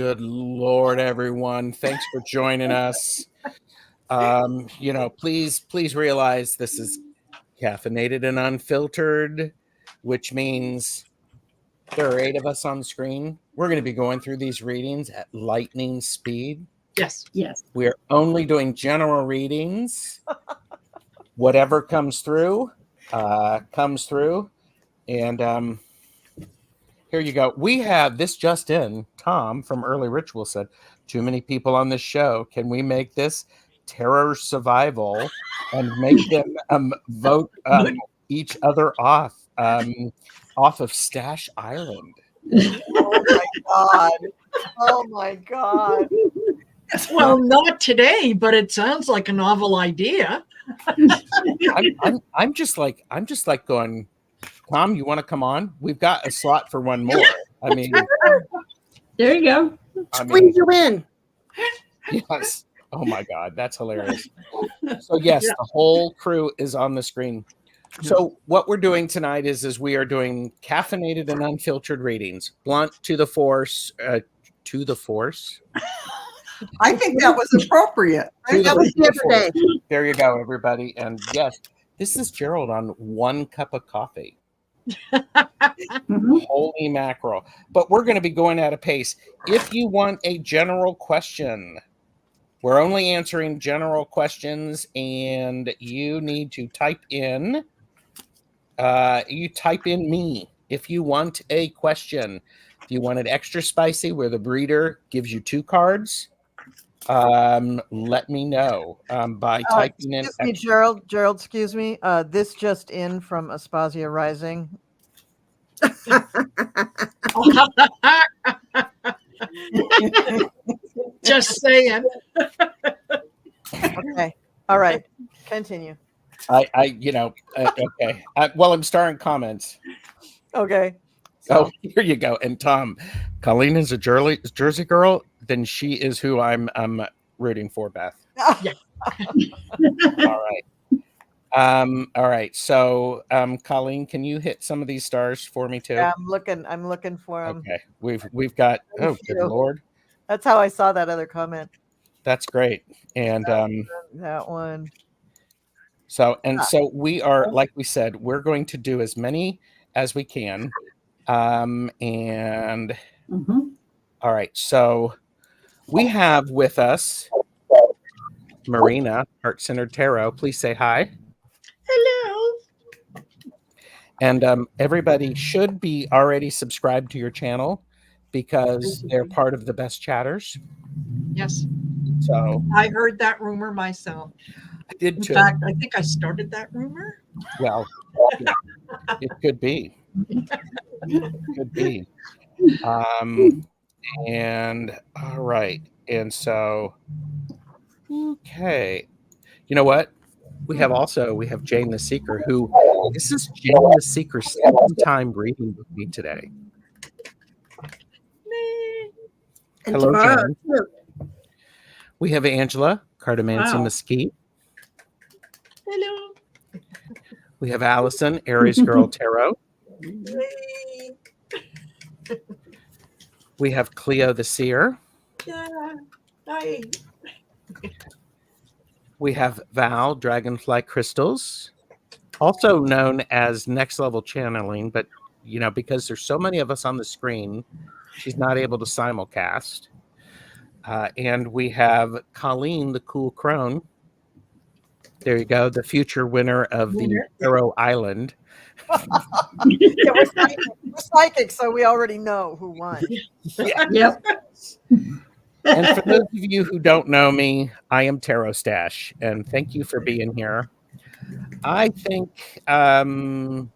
Good Lord, everyone. Thanks for joining us. Please realize this is Caffeinated and Unfiltered, which means there are 8 of us on the screen. We're going to be going through these readings at lightning speed. Yes. We're only doing general readings. Whatever comes through, comes through. And here you go. We have this just in. Tom from Early Ritual said, too many people on this show. Can we make this terror survival and make them vote each other off of Stash Island? Oh my God. Well, not today, but it sounds like a novel idea. I'm just like going, Tom, you want to come on? We've got a slot for one more. I mean, there you go. Squeeze you in. Yes. Oh my God, that's hilarious. So yes, the whole crew is on the screen. So what we're doing tonight is we are doing caffeinated and unfiltered readings. Blunt to the force. To the force. I think that was appropriate. That was the other day. There you go, everybody. And yes, this is Gerald on 1 cup of coffee. Holy mackerel. But we're going to be going at a pace. If you want a general question, we're only answering general questions, and you need to type in me if you want a question. If you want it extra spicy where the breeder gives you 2 cards, let me know by typing in. Excuse me, Gerald, excuse me. This just in from Aspasia Rising. Just saying. Okay. All right. Continue. Okay. Well, I'm starring comments. Okay. So here you go. And Tom, Colleen is a Jersey girl. Then she is who I'm rooting for, Beth. Yeah. All right. All right. So, Colleen, can you hit some of these stars for me too? Yeah, I'm looking for them. Okay. We've got. Oh, good Lord. That's how I saw that other comment. That's great. And that one. So we are, like we said, we're going to do as many as we can. And all right. So we have with us Marina, Heart Centered Tarot. Please say hi. Hello. And everybody should be already subscribed to your channel because they're part of the best chatters. Yes. So I heard that rumor myself. I did too. In fact, I think I started that rumor. Well, it could be. It could be. And all right. And so, okay. You know what? We have Jane the Seeker, who this is Jane the Seeker's 2nd time reading with me today. And hello, tomorrow, Jane. We have Angela, Cartomancy Mesquite. Hello. We have Allison, Aries Girl Tarot. We have Cleo the Seer. Yeah. Hi. We have Val, Dragonfly Crystals, also known as Next Level Channeling, but because there's so many of us on the screen, she's not able to simulcast. And we have Colleen, the Cool Crone. There you go, the future winner of the Arrow Island. Yeah, we're psychic, so we already know who won. Yeah. Yep. And for those of you who don't know me, I am Tarot Stash, and thank you for being here. I think who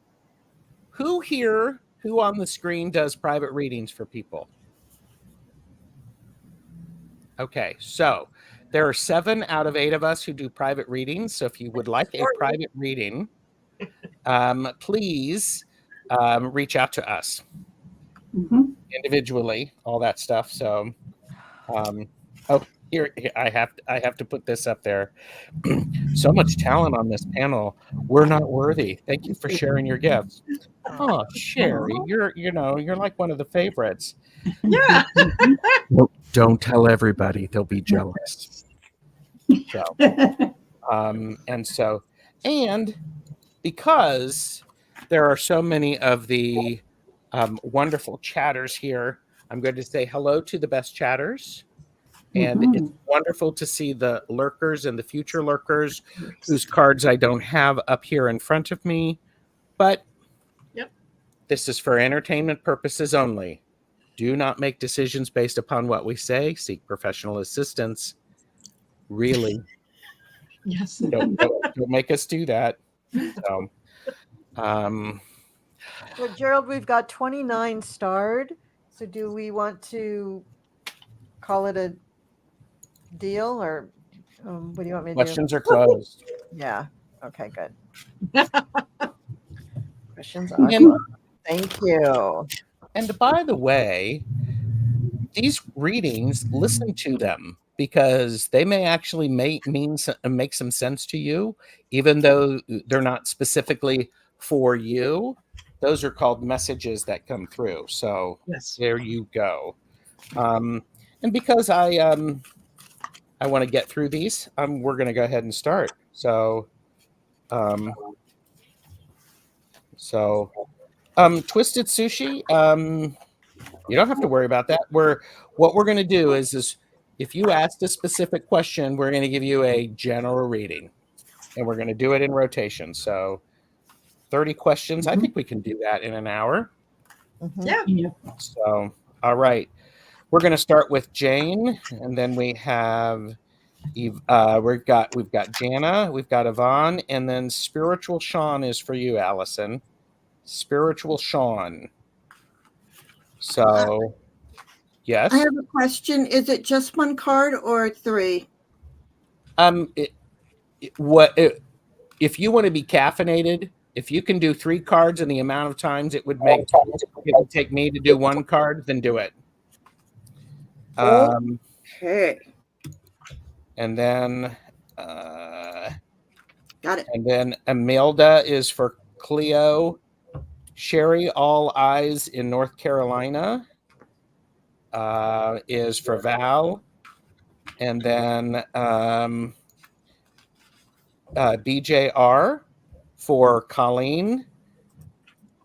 on the screen does private readings for people? Okay, so there are 7 out of 8 of us who do private readings. So if you would like a private reading, please reach out to us individually, all that stuff. So, here I have to put this up there. So much talent on this panel. We're not worthy. Thank you for sharing your gifts. Oh, Sherry, you're like one of the favorites. Yeah. Don't tell everybody; they'll be jealous. So, and because there are so many of the wonderful chatters here, I'm going to say hello to the best chatters. And it's wonderful to see the lurkers and the future lurkers whose cards I don't have up here in front of me. But Yep. this is for entertainment purposes only. Do not make decisions based upon what we say. Seek professional assistance. Really, Yes. don't make us do that. So, So, Gerald, we've got 29 starred. So, do we want to call it a deal, or what do you want me to questions are closed. do? Yeah. Okay, good. Questions are And, closed. Thank you. and by the way, these readings, listen to them because they may actually make some sense to you, even though they're not specifically for you. Those are called messages that come through. So Yes. there you go. And because I want to get through these, we're going to go ahead and start. So, Twisted Sushi. You don't have to worry about that. What we're going to do is if you asked a specific question, we're going to give you a general reading, and we're going to do it in rotation. So 30 questions. I think we can do that in an hour. Mhm. Yeah. So, all right. We're going to start with Jane, and then we have we've got Jana, we've got Yvonne, and then Spiritual Sean is for you, Allison. Spiritual Sean. So, yes. I have a question. Is it just one card or three? If you want to be caffeinated, if you can do 3 cards in the amount of times it would take me to do 1 card, then do it. Okay. And then Got it. and then Imelda is for Cleo. Sherry, All Eyes in North Carolina, is for Val. And then BJR for Colleen.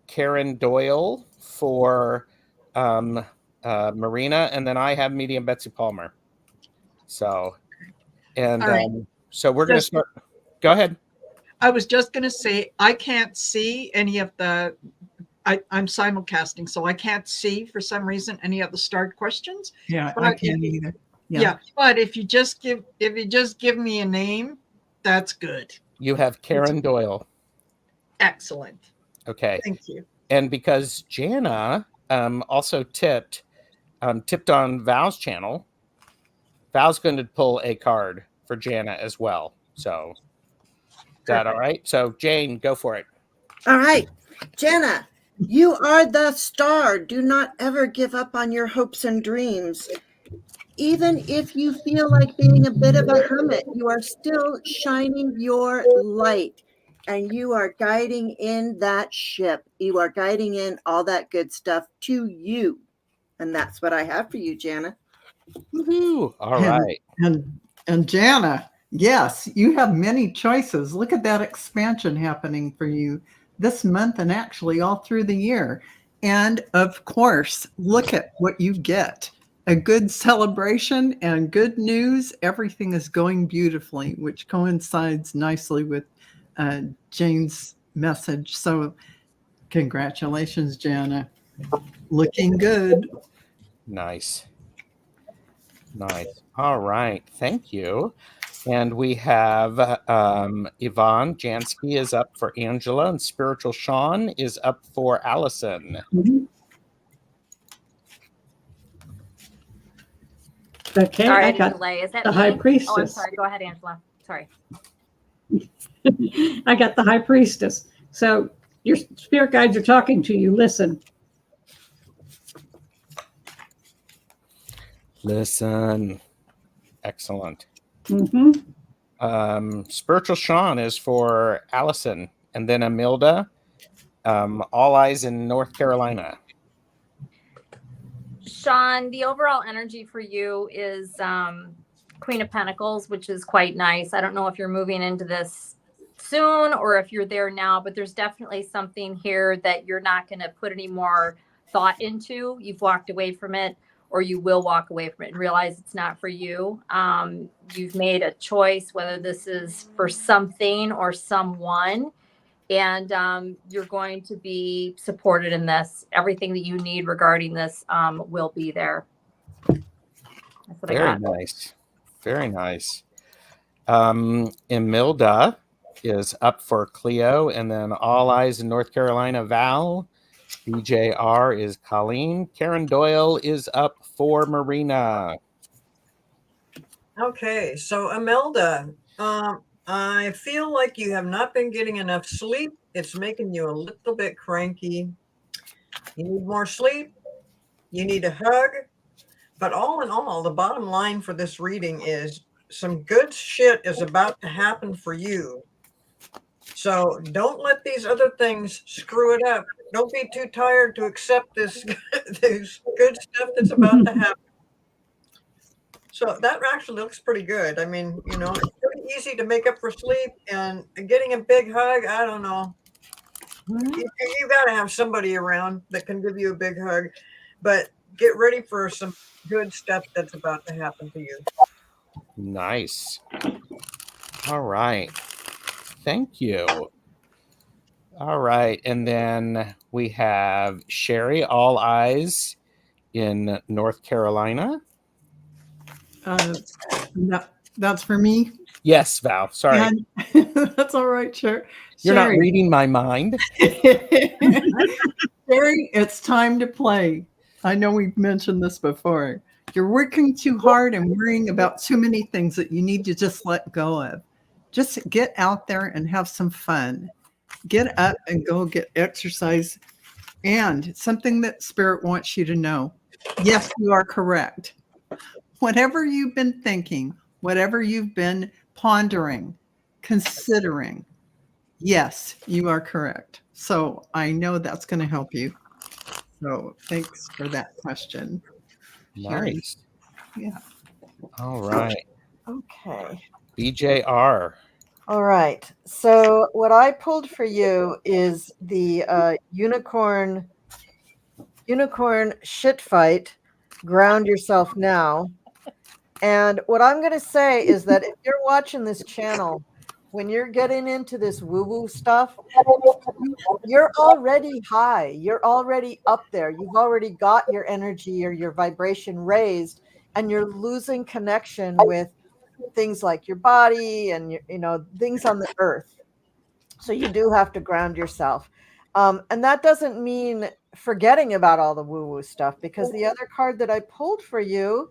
Karen Doyle for Marina. And then I have Medium Betsy Palmer. So, and All right. So we're going to start. Go ahead. I was just going to say, I can't see any of the, I'm simulcasting, so I can't see for some reason any of the start questions. Yeah, But I can't either. Yeah. But if you just give me a name, that's good. You have Karen Doyle. Excellent. Okay. Thank you. And because Jana also tipped on Val's channel, Val's going to pull a card for Jana as well. So is that all right? So Jane, go for it. All right. Jana, you are the star. Do not ever give up on your hopes and dreams. Even if you feel like being a bit of a hermit, you are still shining your light, and you are guiding in that ship. You are guiding in all that good stuff to you. And that's what I have for you, Jana. Woo-hoo. All right. And Jana, yes, you have many choices. Look at that expansion happening for you this month and actually all through the year. And of course, look at what you get. A good celebration and good news. Everything is going beautifully, which coincides nicely with Jane's message. So congratulations, Jana. Looking good. Nice. All right. Thank you. And we have Yvonne Jansky is up for Angela, and Spiritual Sean is up for Allison. Mhm. Okay, Sorry, I I got delay. Is that the me? High Priestess. Oh, I'm sorry. Go ahead, Angela. Sorry. I got the High Priestess. So your spirit guides are talking to you. Listen. Listen. Excellent. Mm-hmm. Spiritual Sean is for Allison, and then Imelda All Eyes in North Carolina. Sean, the overall energy for you is Queen of Pentacles, which is quite nice. I don't know if you're moving into this soon or if you're there now, but there's definitely something here that you're not going to put any more thought into. You've walked away from it, or you will walk away from it and realize it's not for you. You've made a choice, whether this is for something or someone, and you're going to be supported in this. Everything that you need regarding this will be there. That's what I Very got. nice. Very nice. Emilda is up for Cleo, and then All Eyes in North Carolina, Val. BJR is Colleen. Karen Doyle is up for Marina. Okay, so Imelda, I feel like you have not been getting enough sleep. It's making you a little bit cranky. You need more sleep. You need a hug. But all in all, the bottom line for this reading is some good shit is about to happen for you. So don't let these other things screw it up. Don't be too tired to accept this, this good stuff that's about to happen. So that actually looks pretty good. I mean, you know, it's pretty easy to make up for sleep, and getting a big hug, I don't know. You got to have somebody around that can give you a big hug, but get ready for some good stuff that's about to happen to you. Nice. All right. Thank you. All right. And then we have Sherry, All Eyes in North Carolina. That's for me. Yes, Val. Sorry. And that's all right, You're not Sherry. reading my mind. Sherry, it's time to play. I know we've mentioned this before. You're working too hard and worrying about too many things that you need to just let go of. Just get out there and have some fun. Get up and go get exercise. And something that Spirit wants you to know. Yes, you are correct. Whatever you've been thinking, whatever you've been pondering, considering, yes, you are correct. So I know that's going to help you. So thanks for that question. Sherry. Nice. Yeah. All right. Okay. BJR. All right. So what I pulled for you is the unicorn shit fight. Ground yourself now. And what I'm going to say is that if you're watching this channel, when you're getting into this woo-woo stuff, you're already high. You're already up there. You've already got your energy or your vibration raised, and you're losing connection with things like your body and things on the earth. So you do have to ground yourself. And that doesn't mean forgetting about all the woo-woo stuff, because the other card that I pulled for you,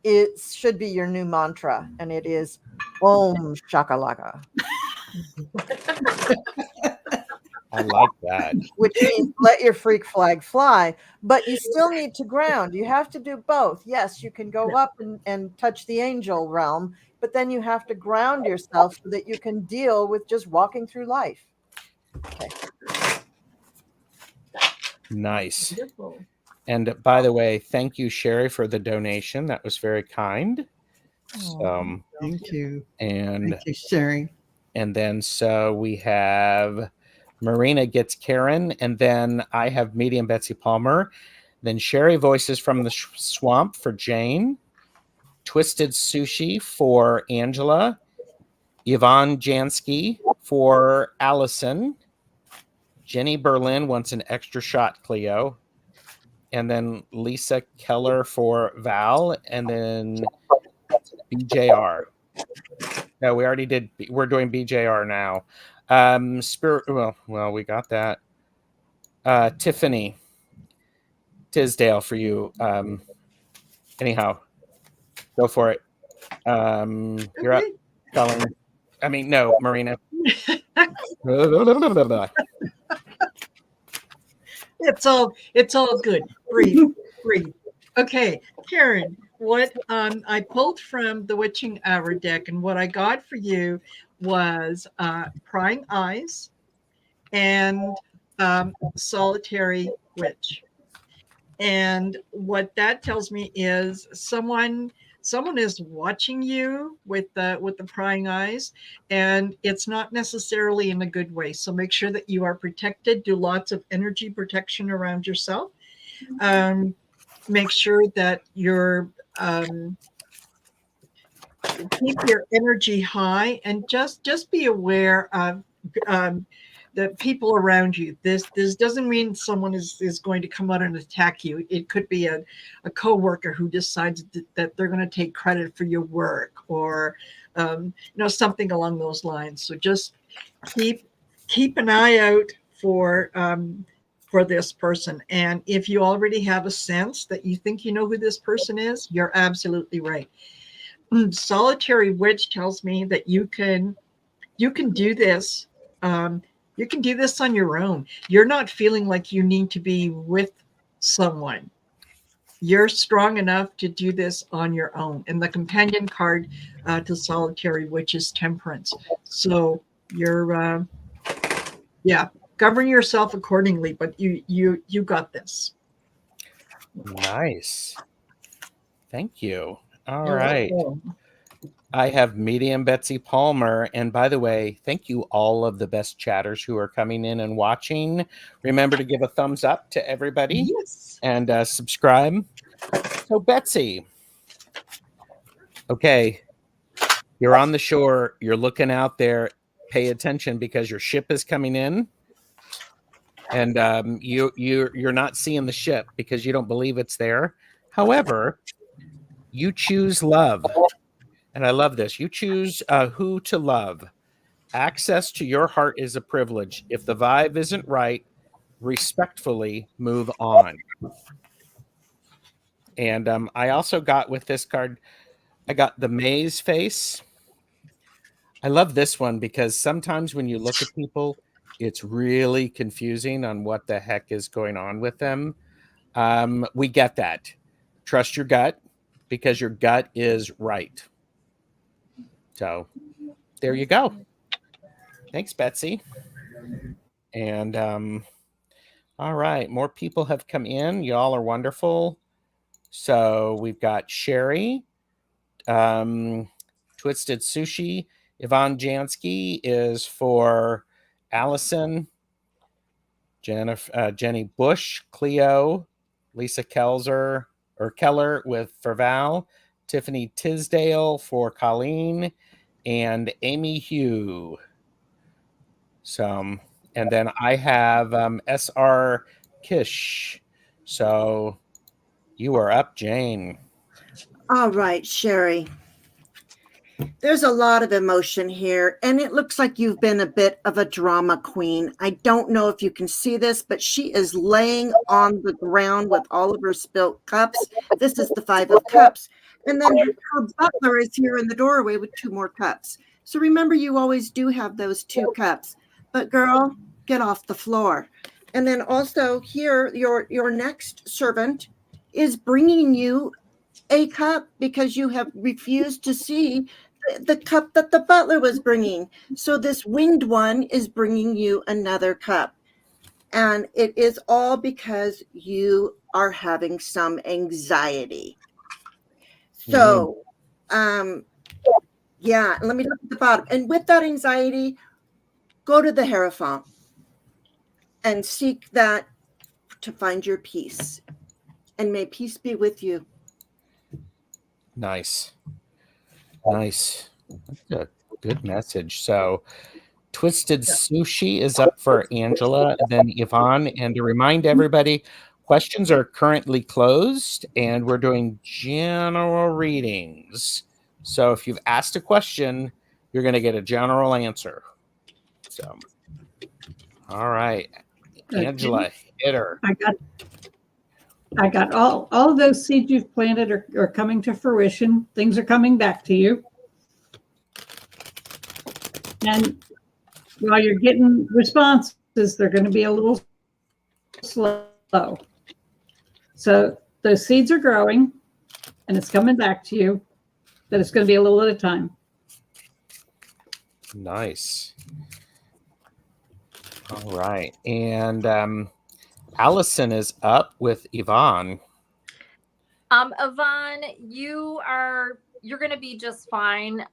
it should be your new mantra, and it is Om Shakalaka. I like that. Which means let your freak flag fly, but you still need to ground. You have to do both. Yes, you can go up and touch the angel realm, but then you have to ground yourself so that you can deal with just walking through life. Okay. Nice. Beautiful. And by the way, thank you, Sherry, for the donation. That was very kind. Thank you. And Thank you, Sherry. and then so we have Marina gets Karen, and then I have Medium Betsy Palmer. Then Sherry voices from the swamp for Jane. Twisted Sushi for Angela. Yvonne Jansky for Allison. Jenny Berlin wants an extra shot, Cleo. And then Lisa Keller for Val, and then BJR. No, we already did. We're doing BJR now. Spirit. Well, we got that. Tiffany Tisdale for you. Anyhow, go for it. You're up, Colin. I mean, no, Marina. It's all good. Breathe. Okay, Karen, what I pulled from the Witching Hour deck, and what I got for you was prying eyes and solitary witch. And what that tells me is someone is watching you with the prying eyes, and it's not necessarily in a good way. So make sure that you are protected. Do lots of energy protection around yourself. Make sure that you're keep your energy high, and just be aware of the people around you. This doesn't mean someone is going to come out and attack you. It could be a coworker who decides that they're going to take credit for your work, or something along those lines. So just keep an eye out for this person. And if you already have a sense that you think you know who this person is, you're absolutely right. Solitary witch tells me that you can do this. You can do this on your own. You're not feeling like you need to be with someone. You're strong enough to do this on your own. And the companion card to solitary witch is temperance. So you're govern yourself accordingly, but you got this. Nice. Thank you. All You're right. welcome. I have Medium Betsy Palmer. And by the way, thank you all of the best chatters who are coming in and watching. Remember to give a thumbs up to everybody. Yes. And subscribe. So Betsy, okay, you're on the shore. You're looking out there. Pay attention because your ship is coming in. And you're not seeing the ship because you don't believe it's there. However, you choose love. And I love this. You choose who to love. Access to your heart is a privilege. If the vibe isn't right, respectfully move on. And I also got with this card, I got the maze face. I love this one because sometimes when you look at people, it's really confusing on what the heck is going on with them. We get that. Trust your gut because your gut is right. So there you go. Thanks, Betsy. And all right, more people have come in. Y'all are wonderful. So we've got Sherry, Twisted Sushi. Yvonne Jansky is for Allison, Jenny Bush, Cleo, Lisa Keller for Val, Tiffany Tisdale for Colleen, and Amy Hugh. So, and then I have SR Kish. So you are up, Jane. All right, Sherry. There's a lot of emotion here, and it looks like you've been a bit of a drama queen. I don't know if you can see this, but she is laying on the ground with all of her spilt cups. This is the 5 of Cups. And then her butler is here in the doorway with 2 more cups. So remember, you always do have those 2 cups. But girl, get off the floor. And then also here, your next servant is bringing you a cup because you have refused to see the cup that the butler was bringing. So this winged one is bringing you another cup. And it is all because you are having some anxiety. So, yeah, let me look at the bottom. And with that anxiety, go to the Hierophant and seek that to find your peace. And may peace be with you. Nice. That's a good message. So Twisted Sushi is up for Angela, and then Yvonne. And to remind everybody, questions are currently closed, and we're doing general readings. So if you've asked a question, you're going to get a general answer. So, all right, Angela, hit her. I got all of those seeds you've planted are coming to fruition. Things are coming back to you. And while you're getting responses, they're going to be a little slow. So those seeds are growing and it's coming back to you, but it's going to be a little at a time. Nice. All right. And Allison is up with Yvonne. Yvonne, you're going to be just fine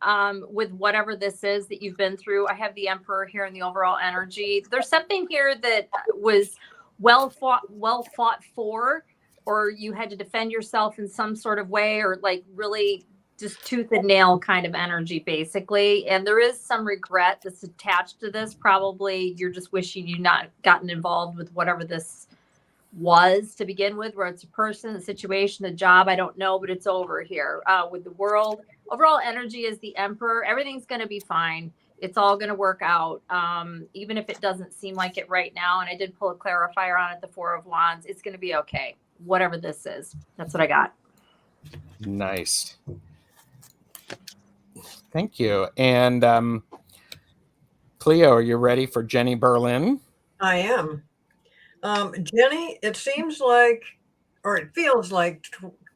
with whatever this is that you've been through. I have the Emperor here in the overall energy. There's something here that was well fought for, or you had to defend yourself in some sort of way, or like really just tooth and nail kind of energy, basically. And there is some regret that's attached to this. Probably you're just wishing you'd not gotten involved with whatever this was to begin with, where it's a person, a situation, a job, I don't know, but it's over here with the world. Overall energy is the Emperor. Everything's going to be fine. It's all going to work out, even if it doesn't seem like it right now. And I did pull a clarifier on it, the Four of Wands. It's going to be okay, whatever this is. That's what I got. Nice. Thank you. And Cleo, are you ready for Jenny Berlin? I am. Jenny, it seems like, or it feels like,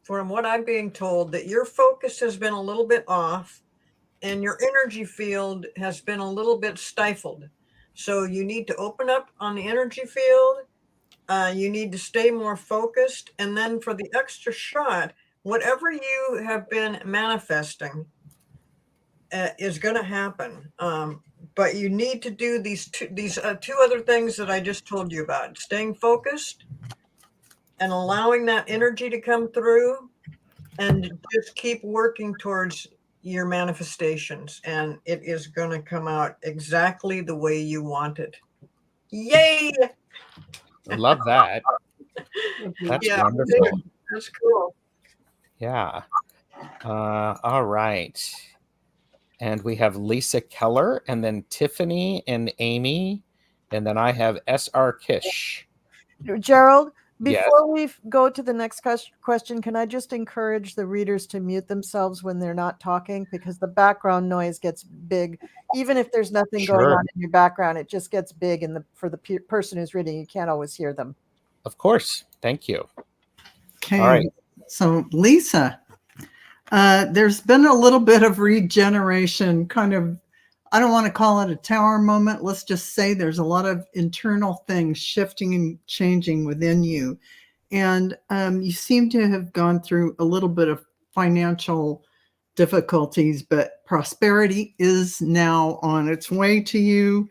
from what I'm being told, that your focus has been a little bit off and your energy field has been a little bit stifled. So you need to open up on the energy field. You need to stay more focused. And then for the extra shot, whatever you have been manifesting is going to happen. But you need to do these two other things that I just told you about: staying focused and allowing that energy to come through, and just keep working towards your manifestations, and it is going to come out exactly the way you want it. Yay! I love that. That's wonderful. That's cool. Yeah. All right. And we have Lisa Keller, and then Tiffany and Amy, and then I have S.R. Kish. Gerald, Yes. before we go to the next question, can I just encourage the readers to mute themselves when they're not talking, because the background noise gets big. Even if there's nothing going on in your background, it just gets big, and for the person who's reading, you can't always hear them. Of course. Thank you. Okay. All right. So, Lisa, there's been a little bit of regeneration, kind of, I don't want to call it a tower moment. Let's just say there's a lot of internal things shifting and changing within you. And you seem to have gone through a little bit of financial difficulties, but prosperity is now on its way to you.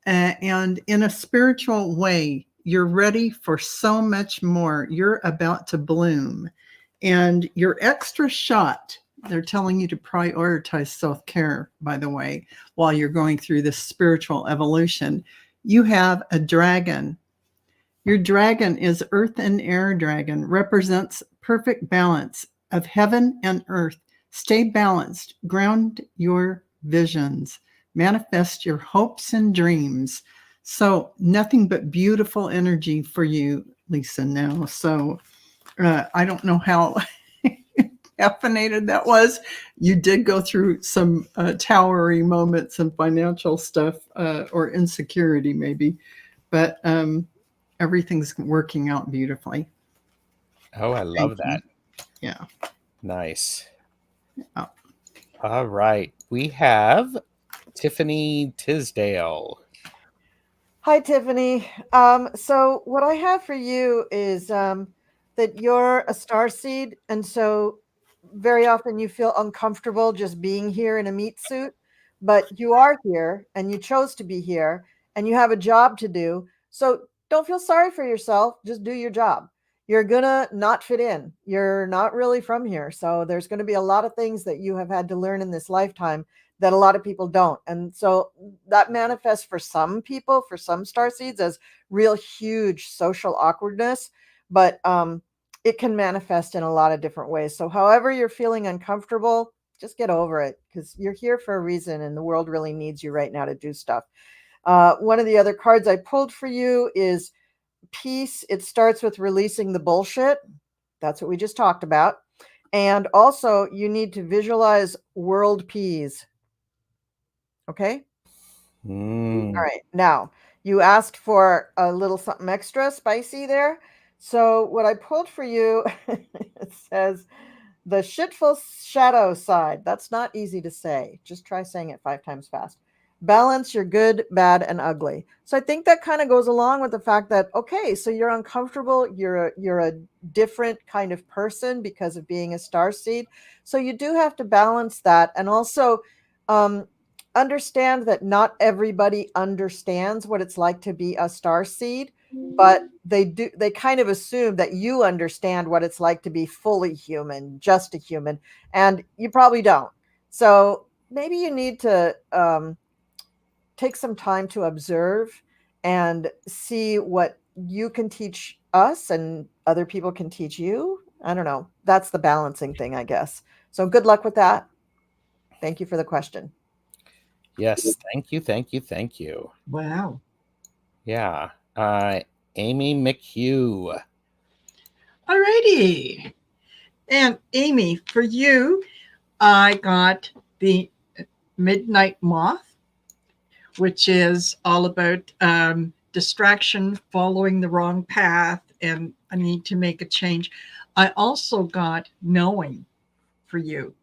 And in a spiritual way, you're ready for so much more. You're about to bloom. And your extra shot, they're telling you to prioritize self-care, by the way, while you're going through this spiritual evolution. You have a dragon. Your dragon is earth and air dragon, represents perfect balance of heaven and earth. Stay balanced, ground your visions, manifest your hopes and dreams. So nothing but beautiful energy for you, Lisa, now. So I don't know how caffeinated that was. You did go through some towery moments and financial stuff, or insecurity maybe, but everything's working out beautifully. Oh, I love that. Yeah. Nice. Yeah. All right. We have Tiffany Tisdale. Hi, Tiffany. So what I have for you is that you're a starseed, and so very often you feel uncomfortable just being here in a meat suit, but you are here and you chose to be here and you have a job to do. So don't feel sorry for yourself. Just do your job. You're gonna not fit in. You're not really from here. So there's going to be a lot of things that you have had to learn in this lifetime that a lot of people don't. And so that manifests for some people, for some starseeds, as real huge social awkwardness. But it can manifest in a lot of different ways. So however you're feeling uncomfortable, just get over it, because you're here for a reason and the world really needs you right now to do stuff. One of the other cards I pulled for you is peace. It starts with releasing the bullshit. That's what we just talked about. And also you need to visualize world peace. Okay. All right. Now you asked for a little something extra spicy there. So what I pulled for you, it says the shitful shadow side. That's not easy to say. Just try saying it 5 times fast. balance your good, bad, and ugly. So I think that kind of goes along with the fact that, okay, so you're uncomfortable, you're a different kind of person because of being a star seed. So you do have to balance that, and also understand that not everybody understands what it's like to be a star seed, but they kind of assume that you understand what it's like to be fully human, just a human, and you probably don't. So maybe you need to take some time to observe and see what you can teach us and other people can teach you. I don't know. That's the balancing thing, I guess. So good luck with that. Thank you for the question. Yes, thank you, thank you, thank you. Wow. Yeah. Amy McHugh. Alrighty. And Amy, for you, I got the Midnight Moth, which is all about distraction, following the wrong path, and I need to make a change. I also got Knowing for you.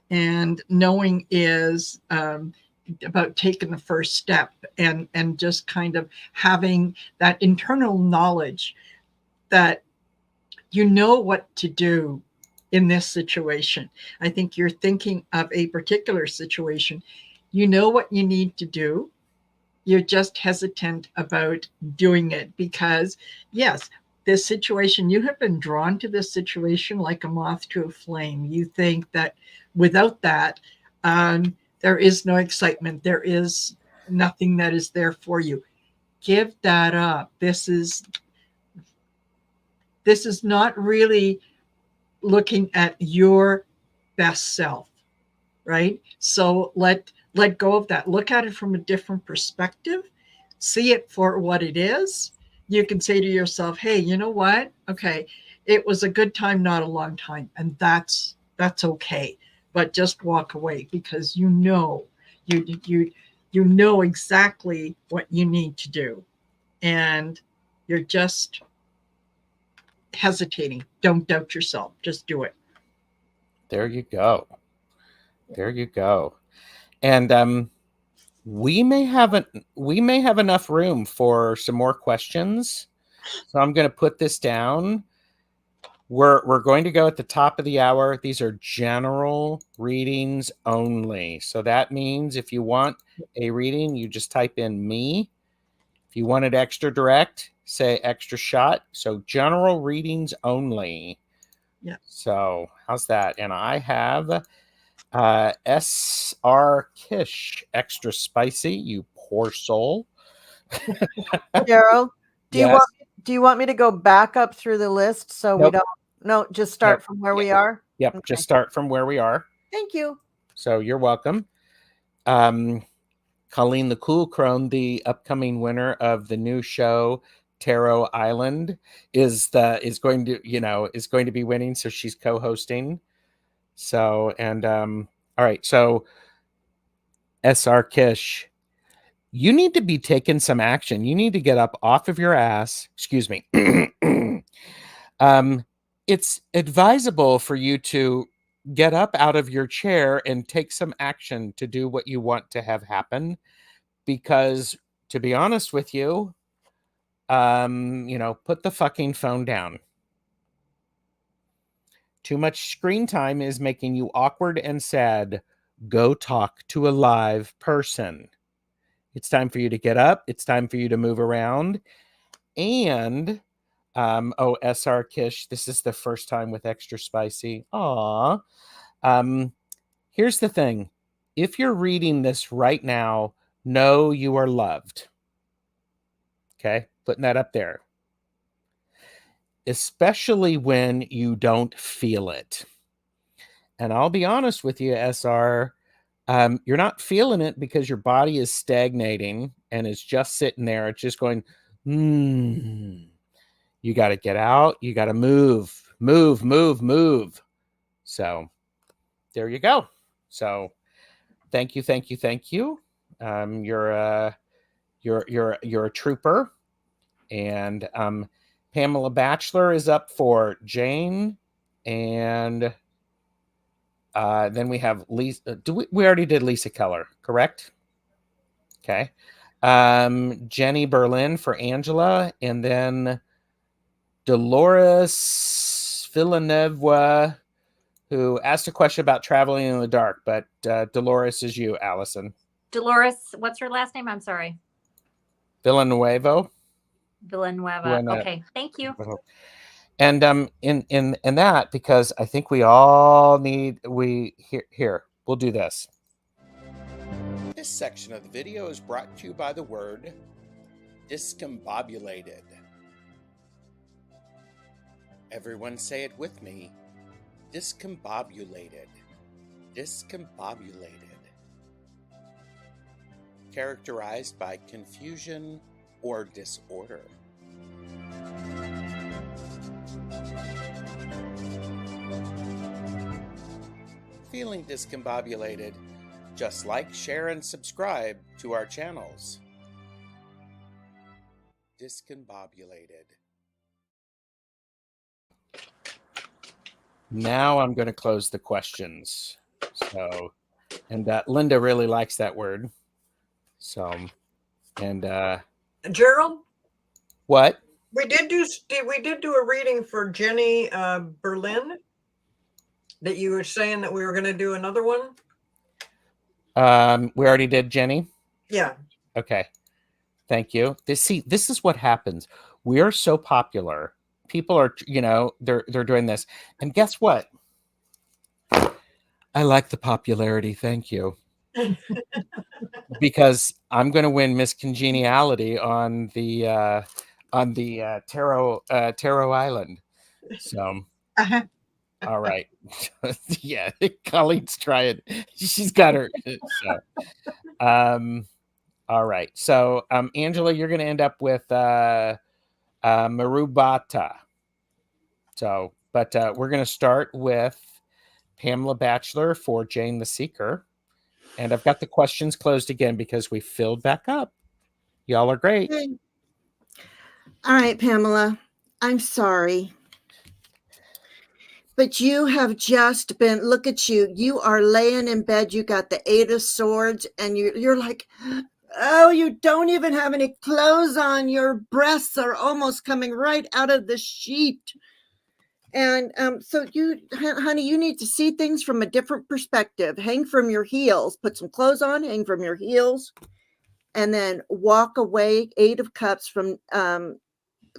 And knowing is about taking the first step and just kind of having that internal knowledge that you know what to do in this situation. I think you're thinking of a particular situation. You know what you need to do. You're just hesitant about doing it because, yes, this situation, you have been drawn to this situation like a moth to a flame. You think that without that, there is no excitement. There is nothing that is there for you. Give that up. This is not really looking at your best self, right? So let go of that. Look at it from a different perspective. See it for what it is. You can say to yourself, hey, you know what? Okay, it was a good time, not a long time. And that's okay. But just walk away because you know you know exactly what you need to do. And you're just hesitating. Don't doubt yourself. Just do it. There you go. There you go. And we may have enough room for some more questions. So I'm going to put this down. We're going to go at the top of the hour. These are general readings only. So that means if you want a reading, you just type in me. If you want it extra direct, say extra shot. So general readings only. Yeah. So how's that? And I have SR Kish, extra spicy, you poor soul. Daryl, Yes. do you want me to go back up through the list so we Nope. don't just start Nope. from where we are? Yep. Okay. Just start from where we are. Thank you. So you're welcome. Colleen the Cool Crone, the upcoming winner of the new show Tarot Island, is going to be winning. So she's co-hosting. So all right. So SR Kish, you need to be taking some action. You need to get up off of your ass. Excuse me. It's advisable for you to get up out of your chair and take some action to do what you want to have happen. Because to be honest with you, put the fucking phone down. Too much screen time is making you awkward and sad. Go talk to a live person. It's time for you to get up. It's time for you to move around. And, SR Kish, this is the first time with extra spicy. Aw. Here's the thing. If you're reading this right now, know you are loved. Okay? Putting that up there. Especially when you don't feel it. And I'll be honest with you, SR, you're not feeling it because your body is stagnating and is just sitting there. It's just going, You got to get out. You got to move. So there you go. So thank you. You're a trooper. And Pamela Batchelor is up for Jane, and then we have Lisa. We already did Lisa Keller, correct? Okay. Jenny Berlin for Angela, and then Dolores Villanova, who asked a question about traveling in the dark, but Dolores is you, Allison. Dolores, what's her last name? I'm sorry. Villanueva. Villanueva. Okay, thank you. And in that, because I think we all need here we'll do this. This section of the video is brought to you by the word discombobulated. Everyone say it with me. Discombobulated. Discombobulated. Characterized by confusion or disorder. Feeling discombobulated? Just like, share, and subscribe to our channels. Discombobulated. Now I'm going to close the questions. So, and Linda really likes that word. So, and Gerald, what? we did do a reading for Jenny Berlin. That you were saying that we were going to do another one. We already did Jenny. Yeah. Okay. Thank you. This is what happens. We are so popular. People are, they're doing this. And guess what? I like the popularity. Thank you. Because I'm going to win Miss Congeniality on the Tarot Island. So, all right. Yeah, Colleen's trying. She's got her. So, all right. So, Angela, you're going to end up with Marubata. So, but we're going to start with Pamela Batchelor for Jane the Seeker. And I've got the questions closed again because we filled back up. Y'all are great. Okay. All right, Pamela, I'm sorry. But you have just been, look at you. You are laying in bed. You got the 8 of Swords and you're like, oh, you don't even have any clothes on. Your breasts are almost coming right out of the sheet. And so you, honey, you need to see things from a different perspective. Hang from your heels, put some clothes on, hang from your heels, and then walk away, 8 of Cups, from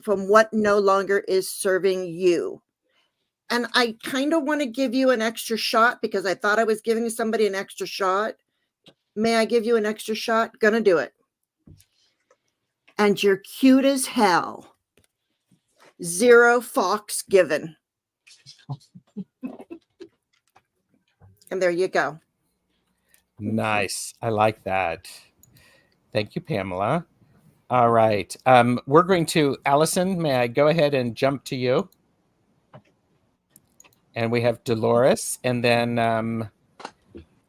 what no longer is serving you. And I kind of want to give you an extra shot because I thought I was giving somebody an extra shot. May I give you an extra shot? Gonna do it. And you're cute as hell. 0 fox given. And there you go. Nice. I like that. Thank you, Pamela. All right. We're going to, Allison, may I go ahead and jump to you? And we have Dolores, and then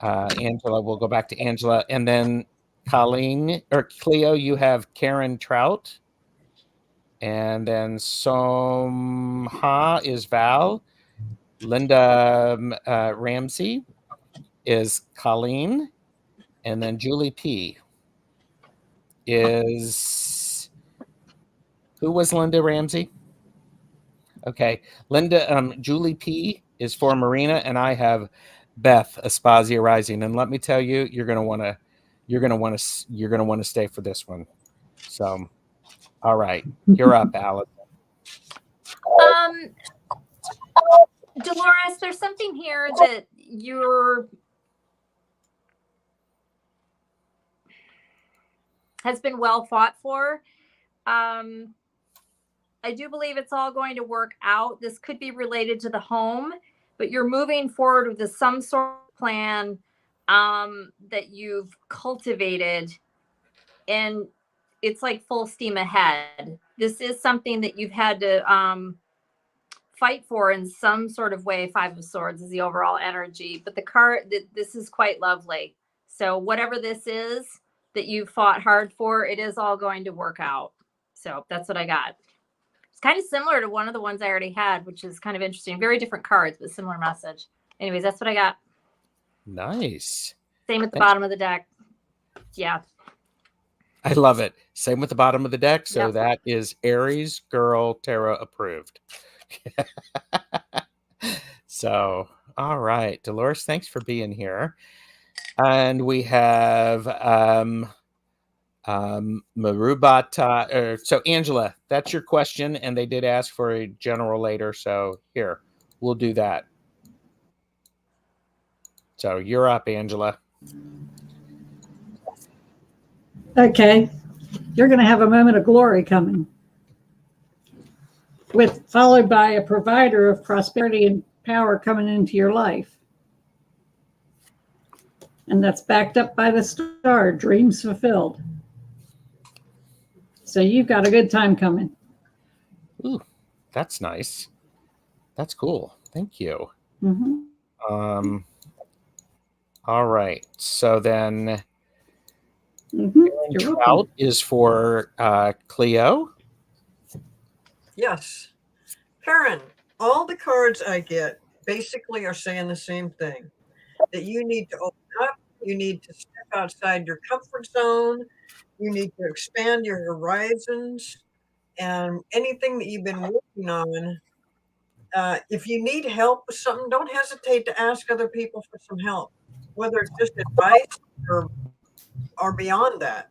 Angela. We'll go back to Angela, and then Colleen or Cleo. You have Karen Trout, and then Somha is Val. Linda Ramsey is Colleen, and then Julie P. is, who was Linda Ramsey? Okay, Linda, Julie P is for Marina, and I have Beth Aspasia Rising. And let me tell you, you're gonna want to stay for this one. So, all right, you're up, Alex. Dolores, there's something here that has been well fought for. I do believe it's all going to work out. This could be related to the home, but you're moving forward with some sort of plan that you've cultivated, and it's like full steam ahead. This is something that you've had to fight for in some sort of way. 5 of Swords is the overall energy, but the card, this is quite lovely. So whatever this is that you fought hard for, it is all going to work out. So that's what I got. It's kind of similar to one of the ones I already had, which is kind of interesting. Very different cards, but similar message. Anyways, that's what I got. Nice. Same at the bottom of the deck. Yeah. I love it. Same with the bottom of the deck. So Yep. that is Aries Girl Tarot approved. So, all right, Dolores, thanks for being here. And we have Marubata. So, Angela, that's your question, and they did ask for a general later. So, here, we'll do that. So, you're up, Angela. Okay. You're going to have a moment of glory coming, followed by a provider of prosperity and power coming into your life. And that's backed up by the star, dreams fulfilled. So you've got a good time coming. Ooh, that's nice. That's cool. Thank you. Mm-hmm. All right. So then Mm-hmm. Trout is for Cleo. Yes. Karen, all the cards I get basically are saying the same thing, that you need to open up, you need to step outside your comfort zone, you need to expand your horizons, and anything that you've been working on, if you need help with something, don't hesitate to ask other people for some help, whether it's just advice or beyond that.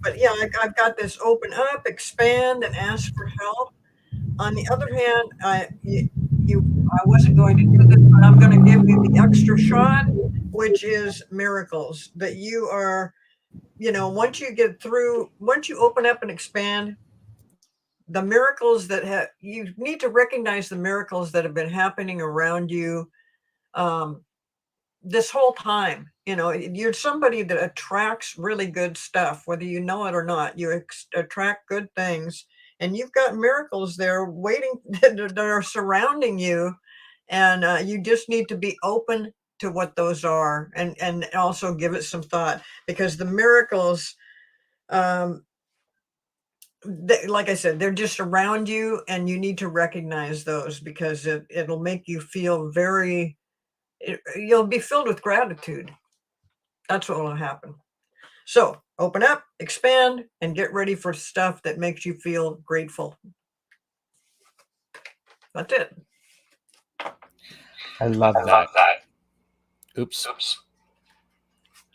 But yeah, I've got this open up, expand, and ask for help. On the other hand, I wasn't going to do this, but I'm going to give you the extra shot, which is miracles. That you are, once you get through, once you open up and expand, the miracles you need to recognize the miracles that have been happening around you this whole time. You're somebody that attracts really good stuff, whether you know it or not. You attract good things, and you've got miracles there waiting that are surrounding you, and you just need to be open to what those are, and also give it some thought, because the miracles, like I said, they're just around you, and you need to recognize those, because it'll make you feel you'll be filled with gratitude. That's what will happen. So open up, expand, and get ready for stuff that makes you feel grateful. That's it. I love that. Oops.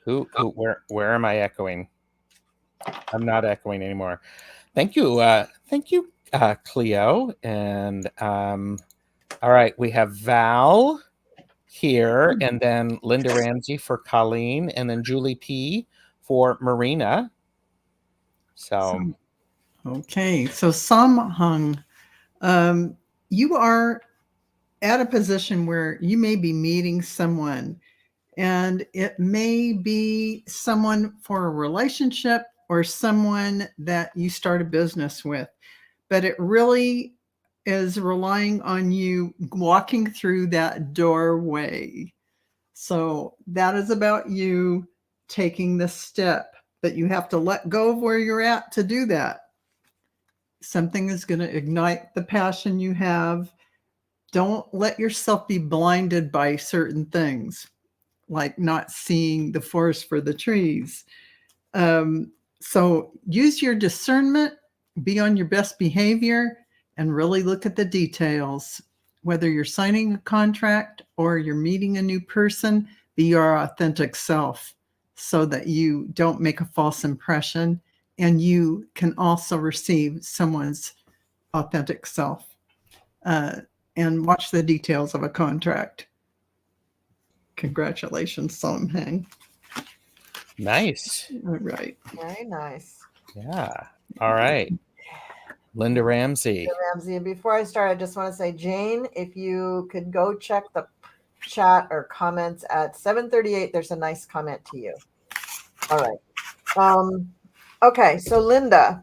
Where am I echoing? I'm not echoing anymore. Thank you. Cleo. And all right, we have Val here, and then Linda Ramsey for Colleen, and then Julie P for Marina. So okay, so Samhung, you are at a position where you may be meeting someone, and it may be someone for a relationship or someone that you start a business with, but it really is relying on you walking through that doorway. So that is about you taking the step, but you have to let go of where you're at to do that. Something is going to ignite the passion you have. Don't let yourself be blinded by certain things, like not seeing the forest for the trees. So use your discernment, be on your best behavior, and really look at the details. Whether you're signing a contract or you're meeting a new person, be your authentic self so that you don't make a false impression, and you can also receive someone's authentic self. And watch the details of a contract. Congratulations, Songhang. nice. All right. Very nice. Yeah. All right. Linda Ramsey. Ramsey, and before I start, I just want to say, Jane, if you could go check the chat or comments at 7:38, there's a nice comment to you. All right. Okay, so Linda,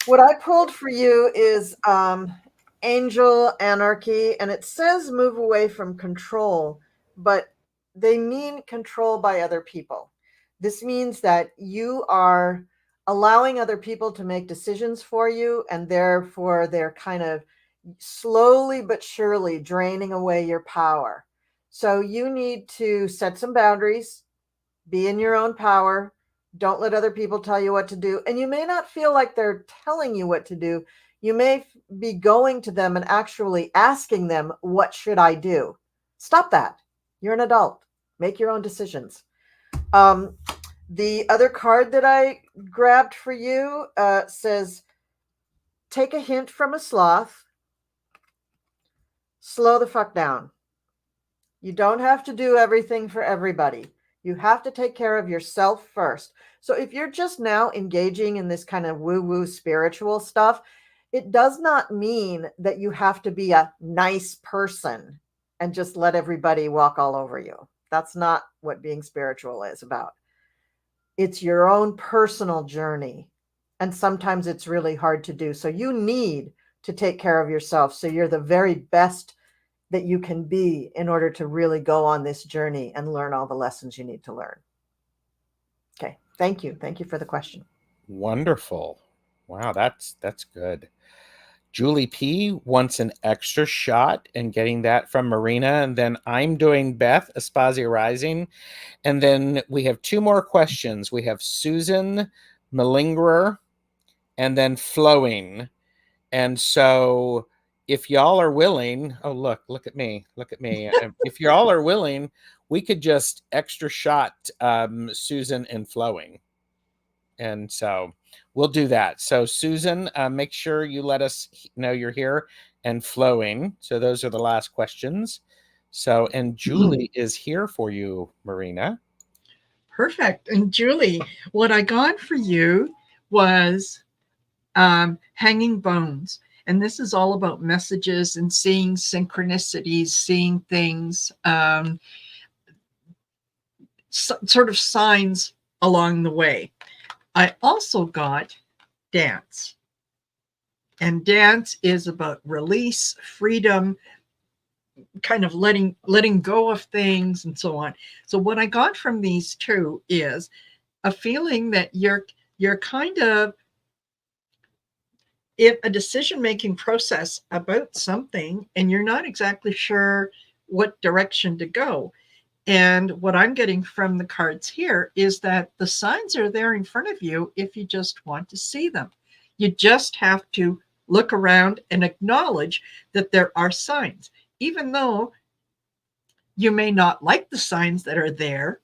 what I pulled for you is Angel Anarchy, and it says move away from control, but they mean control by other people. This means that you are allowing other people to make decisions for you, and therefore they're kind of slowly but surely draining away your power. So you need to set some boundaries, be in your own power, Don't let other people tell you what to do. And you may not feel like they're telling you what to do. You may be going to them and actually asking them, what should I do? Stop that. You're an adult. Make your own decisions. The other card that I grabbed for you says, take a hint from a sloth. Slow the fuck down. You don't have to do everything for everybody. You have to take care of yourself first. So if you're just now engaging in this kind of woo-woo spiritual stuff, it does not mean that you have to be a nice person and just let everybody walk all over you. That's not what being spiritual is about. It's your own personal journey. And sometimes it's really hard to do. So you need to take care of yourself so you're the very best that you can be in order to really go on this journey and learn all the lessons you need to learn. Okay. Thank you. Thank you for the question. Wonderful. Wow, that's good. Julie P wants an extra shot and getting that from Marina. And then I'm doing Beth, Aspasia Rising. And then we have two more questions. We have Susan Malingerer and then Flowing. And so if y'all are willing, oh, look at me. If y'all are willing, we could just extra shot Susan and Flowing. And so we'll do that. So Susan, make sure you let us know you're here, and Flowing. So those are the last questions. So, and Julie is here for you, Marina. Perfect. And Julie, what I got for you was Hanging Bones. And this is all about messages and seeing synchronicities, seeing things, sort of signs along the way. I also got Dance. And Dance is about release, freedom, kind of letting go of things and so on. So what I got from these two is a feeling that you're kind of in a decision-making process about something and you're not exactly sure what direction to go. And what I'm getting from the cards here is that the signs are there in front of you if you just want to see them. You just have to look around and acknowledge that there are signs. Even though you may not like the signs that are there,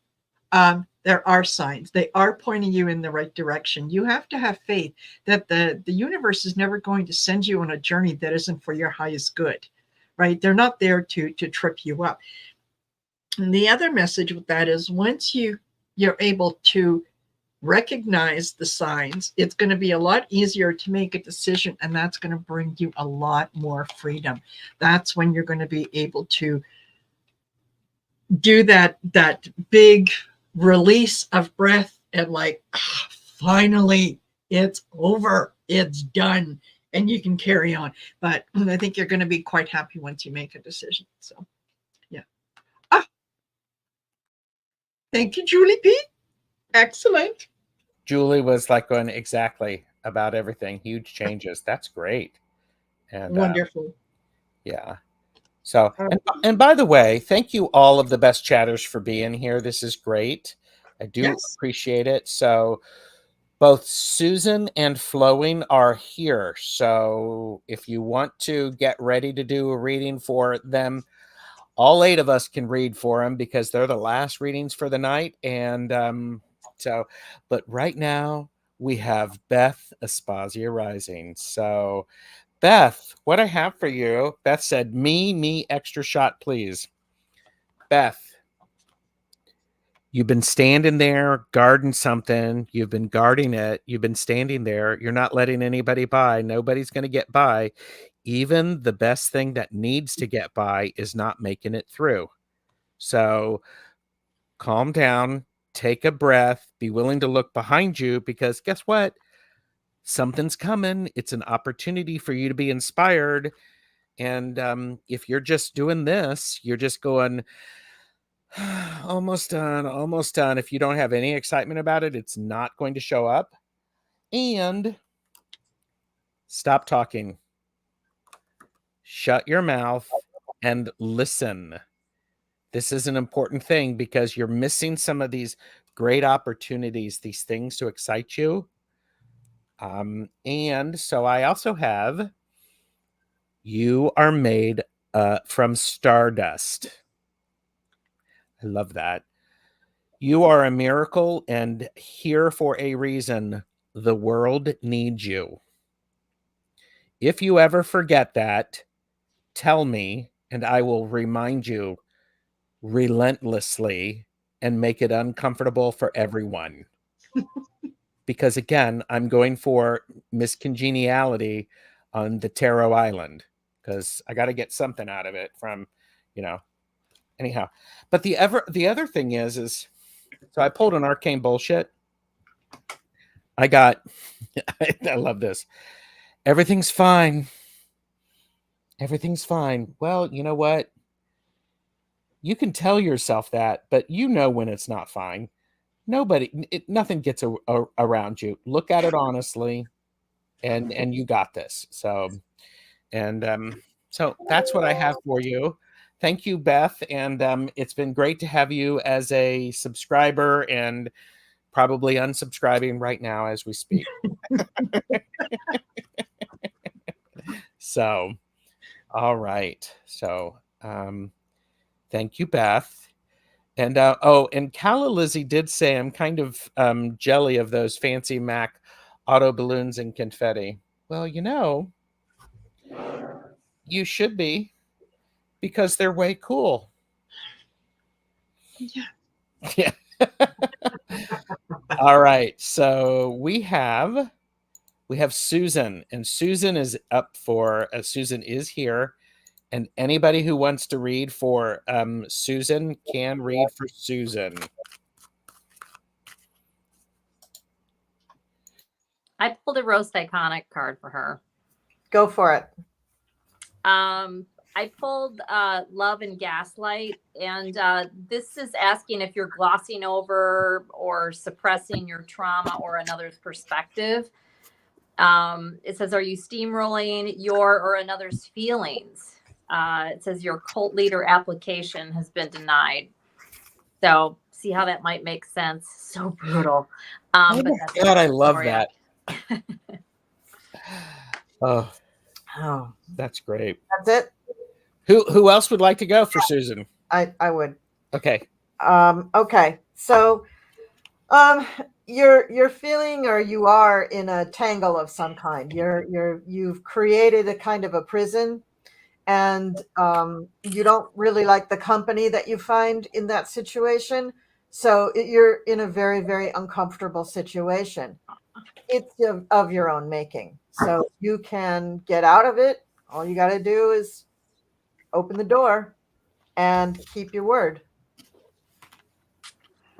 there are signs. They are pointing you in the right direction. You have to have faith that the universe is never going to send you on a journey that isn't for your highest good, right? They're not there to trip you up. And the other message with that is once you're able to recognize the signs, it's going to be a lot easier to make a decision, and that's going to bring you a lot more freedom. That's when you're going to be able to do that big release of breath and like, finally, it's over, it's done, and you can carry on. But I think you're going to be quite happy once you make a decision. So, yeah. Thank you, Julie P. Excellent. Julie was like going exactly about everything. Huge changes. That's great. And wonderful. Yeah. So, and by the way, thank you all of the best chatters for being here. This is great. I do appreciate it. So both Susan and Flowing are here. So if you want to get ready to do a reading for them, all 8 of us can read for them because they're the last readings for the night. And but right now we have Beth, Aspasia Rising. So Beth, what I have for you, Beth said, me, extra shot, please. Beth, you've been standing there guarding something. You've been guarding it. You've been standing there. You're not letting anybody by. Nobody's going to get by. Even the best thing that needs to get by is not making it through. So calm down, take a breath, be willing to look behind you because guess what? Something's coming. It's an opportunity for you to be inspired. And if you're just doing this, you're just going, almost done, almost done. If you don't have any excitement about it, it's not going to show up. And stop talking. Shut your mouth and listen. This is an important thing because you're missing some of these great opportunities, these things to excite you. And so I also have, you are made from stardust. I love that. You are a miracle and here for a reason. The world needs you. If you ever forget that, tell me, and I will remind you relentlessly and make it uncomfortable for everyone. Because again, I'm going for Miss Congeniality on the Taro Island because I got to get something out of it from, anyhow. But the other thing is so I pulled an arcane bullshit. I got, I love this. Everything's fine. Everything's fine. Well, you know what? You can tell yourself that, but you know when it's not fine. Nothing gets around you. Look at it honestly, and you got this. So that's what I have for you. Thank you, Beth, and it's been great to have you as a subscriber and probably unsubscribing right now as we speak. So, all right. So, thank you, Beth. And and Calla Lizzie did say I'm kind of jelly of those fancy Mac auto balloons and confetti. Well, you should be because they're way cool. Yeah. Yeah. All right. So we have Susan, and Susan is up for Susan is here. And anybody who wants to read for Susan can read for Susan. I pulled a Roast Iconic card for her. Go for it. I pulled Love and Gaslight, and this is asking if you're glossing over or suppressing your trauma or another's perspective. It says, are you steamrolling your or another's feelings? It says your cult leader application has been denied. So see how that might make sense. So brutal. Oh But my God, I love that. Oh, that's great. That's it. Who else would like to go for Susan? I would. Okay. Okay. So you're feeling, or you are in a tangle of some kind. You've created a kind of a prison, and you don't really like the company that you find in that situation. So you're in a very, very uncomfortable situation. It's of your own making. So you can get out of it. All you got to do is open the door and keep your word.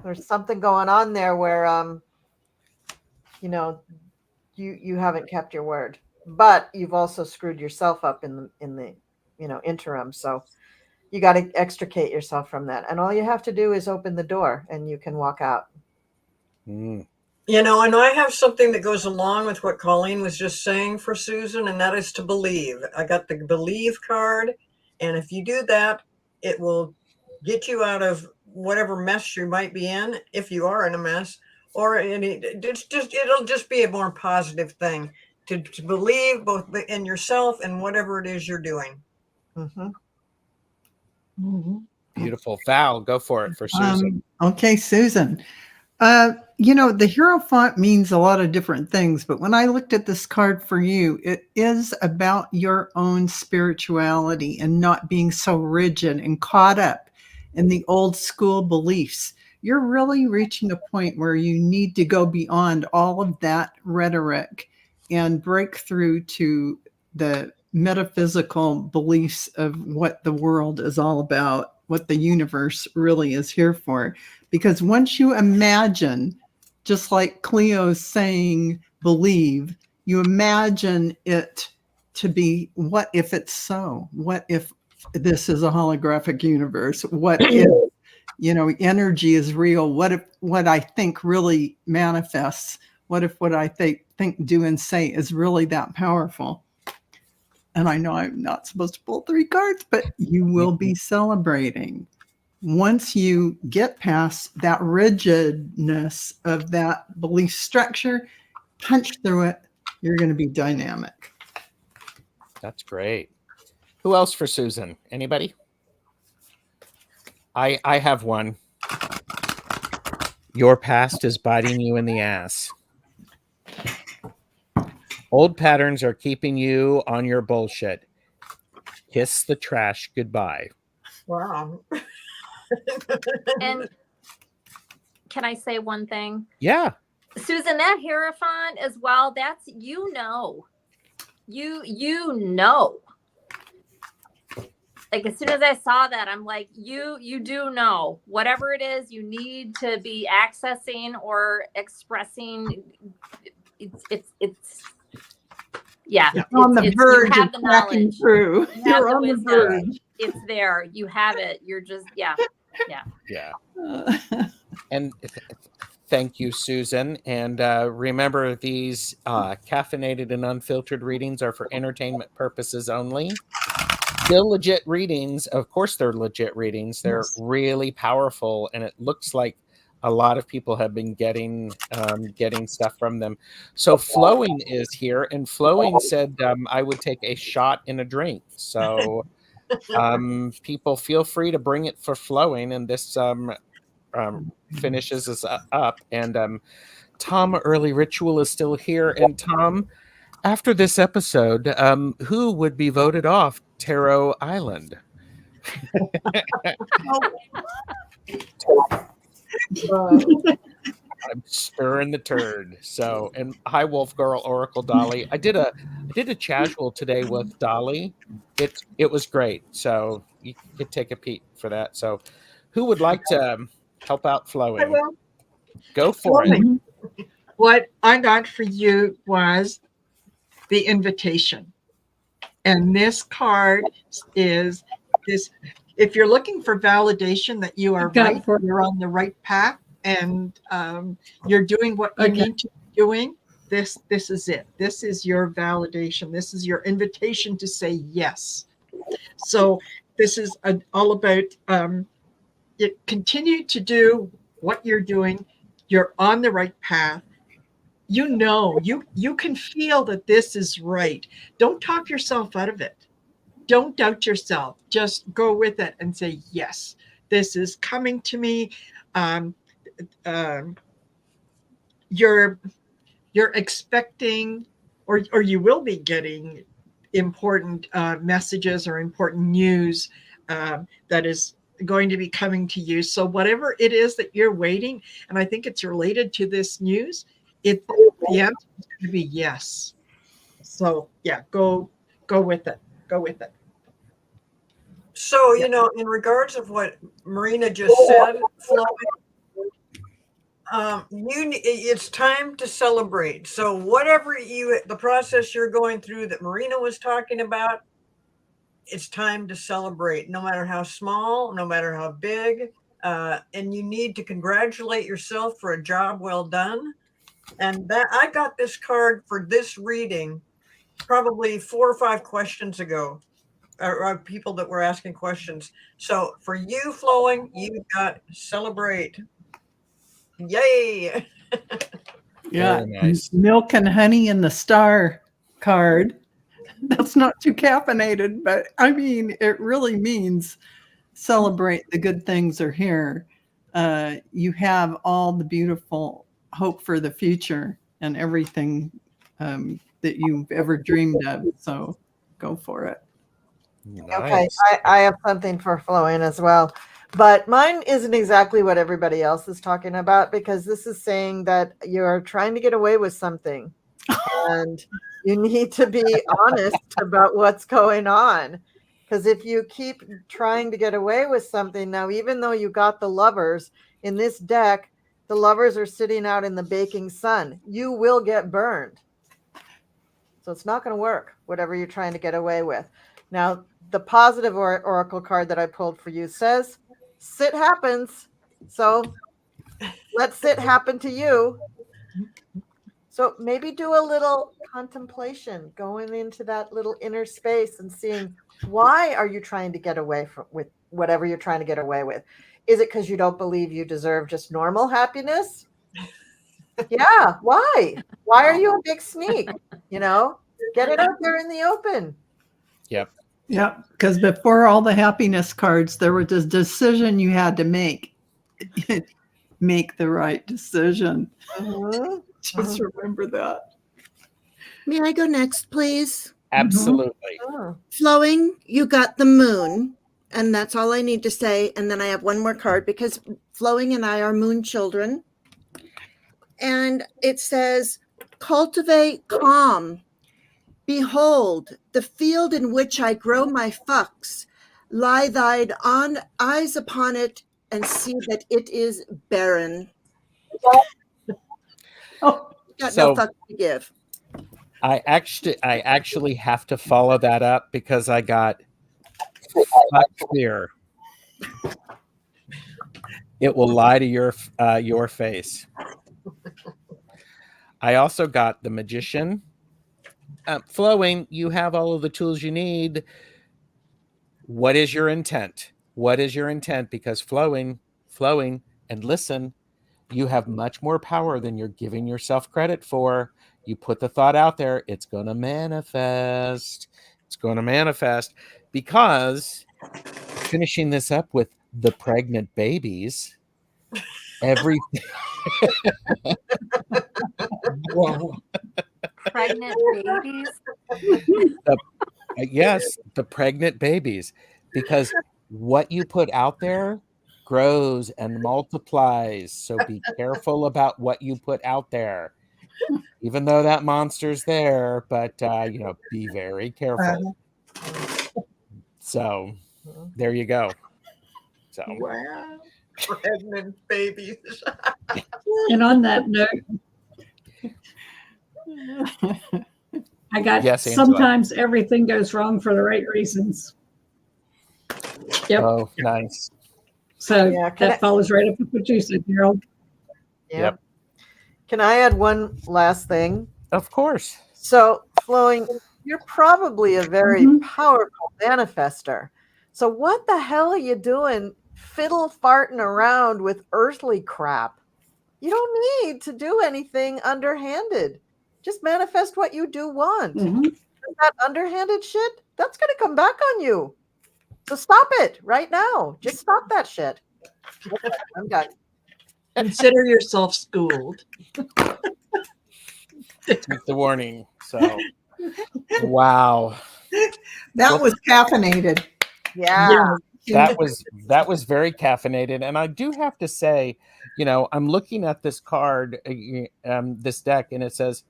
There's something going on there where you haven't kept your word, but you've also screwed yourself up in the interim. So you got to extricate yourself from that, and all you have to do is open the door and you can walk out. Mm. And I have something that goes along with what Colleen was just saying for Susan, and that is to believe. I got the believe card, and if you do that, it will get you out of whatever mess you might be in, if you are in a mess, or it'll just be a more positive thing to believe both in yourself and whatever it is you're doing. Mm-hmm. Mm-hmm. Beautiful. Val, go for it for Susan. Okay, Susan. The hero font means a lot of different things, but when I looked at this card for you, it is about your own spirituality and not being so rigid and caught up in the old school beliefs. You're really reaching a point where you need to go beyond all of that rhetoric and break through to the metaphysical beliefs of what the world is all about, what the universe really is here for. Because once you imagine, just like Cleo's saying, believe, you imagine it to be, what if it's so? What if this is a holographic universe? What if, energy is real? What if what I think really manifests? What if what I think, do, and say is really that powerful? And I know I'm not supposed to pull 3 cards, but you will be celebrating. once you get past that rigidness of that belief structure, punch through it, you're going to be dynamic. That's great. Who else for Susan? Anybody? I have one. Your past is biting you in the ass. Old patterns are keeping you on your bullshit. Kiss the trash goodbye. Wow. And can I say one thing? Yeah. Susan, that Hierophant as well, that's, you know. Like, as soon as I saw that, I'm like, you do know whatever it is you need to be accessing or expressing. It's yeah. You're on the verge you have of the cracking knowledge. through. You have You're the on the wisdom. verge. It's there. You have it. You're just yeah. And thank you, Susan. And remember, these caffeinated and unfiltered readings are for entertainment purposes only. Still legit readings. Of course, they're legit readings. They're really powerful, and it looks like a lot of people have been getting stuff from them. So Flowing is here, and Flowing said I would take a shot in a drink. So people feel free to bring it for Flowing, and this finishes us up. And Tom Early Ritual is still here. And Tom, after this episode, who would be voted off Tarot Island? I'm stirring the turd. So, and hi, Wolf Girl, Oracle Dolly. I did a casual today with Dolly. It was great. So you could take a peek for that. So, who would like to help out Flowing? I will. Go for it. Flowing. What I got for you was the invitation. And this card is this. If you're looking for validation that you are right, you're on the right path, and you're doing what you need to be doing, this is it. This is your validation. This is your invitation to say yes. So this is all about continue to do what you're doing. You're on the right path. You know, you can feel that this is right. Don't talk yourself out of it. Don't doubt yourself. Just go with it and say, yes, this is coming to me. You're expecting, or you will be getting important messages or important news that is going to be coming to you. So whatever it is that you're waiting, and I think it's related to this news, the answer is going to be yes. So yeah, go with it. Go with it. So, you know, in regards of what Marina just said, Flo, it's time to celebrate. So whatever the process you're going through that Marina was talking about, it's time to celebrate, no matter how small, no matter how big. And you need to congratulate yourself for a job well done. And that I got this card for this reading probably 4 or 5 questions ago. Or people that were asking questions. So for you, Flowing, you got celebrate. Yay! Yeah, nice. Milk and honey in the star card. That's not too caffeinated, but I mean, it really means celebrate the good things are here. You have all the beautiful hope for the future and everything that you've ever dreamed of. So go for it. Nice. Okay, I have something for Flowing as well, but mine isn't exactly what everybody else is talking about, because this is saying that you're trying to get away with something and you need to be honest about what's going on. Because if you keep trying to get away with something now, even though you got the Lovers in this deck, the Lovers are sitting out in the baking sun. You will get burned. So it's not going to work, whatever you're trying to get away with. Now, the positive oracle card that I pulled for you says, sit happens. So let sit happen to you. So maybe do a little contemplation, going into that little inner space and seeing Why are you trying to get away with whatever you're trying to get away with? Is it because you don't believe you deserve just normal happiness? Yeah. Why? Why are you a big sneak? Get it out there in the open. Yep. Yeah, because before all the happiness cards, there was this decision you had to make. Make the right decision. Mhm. Just remember that. May I go next, please? Absolutely. Oh. Flowing, you got the moon. And that's all I need to say. And then I have one more card because Flowing and I are moon children. And it says, cultivate calm. Behold, the field in which I grow my fucks. Lie thine on eyes upon it and see that it is barren. Oh, Got So- no fucks to give. I actually have to follow that up because I got fuck fear. It will lie to your face. I also got the magician. Flowing, you have all of the tools you need. What is your intent? What is your intent? Because flowing, and listen, you have much more power than you're giving yourself credit for. You put the thought out there, it's going to manifest. It's going to manifest because finishing this up with the pregnant babies, everything. Whoa. Pregnant babies. Yes, the pregnant babies, because what you put out there grows and multiplies. So be careful about what you put out there, even though that monster's there. But be very careful. So there you go. So Wow. Pregnant babies. And on that note, I got Yes, Angela. sometimes everything goes wrong for the right reasons. Yep. Oh, nice. So Yeah, that follows right up with what you said, Harold. Yep. Can I add one last thing? Of course. So, Flowing, you're probably a very powerful manifester. So, what the hell are you doing fiddle farting around with earthly crap? You don't need to do anything underhanded. Just manifest what you do want. That underhanded shit, that's going to come back on you. So, stop it right now. Just stop that shit. Okay, I'm done. Consider yourself schooled. Take the warning. So, wow. that was caffeinated. Yeah. That was very caffeinated, and I do have to say, I'm looking at this card, this deck, and it says,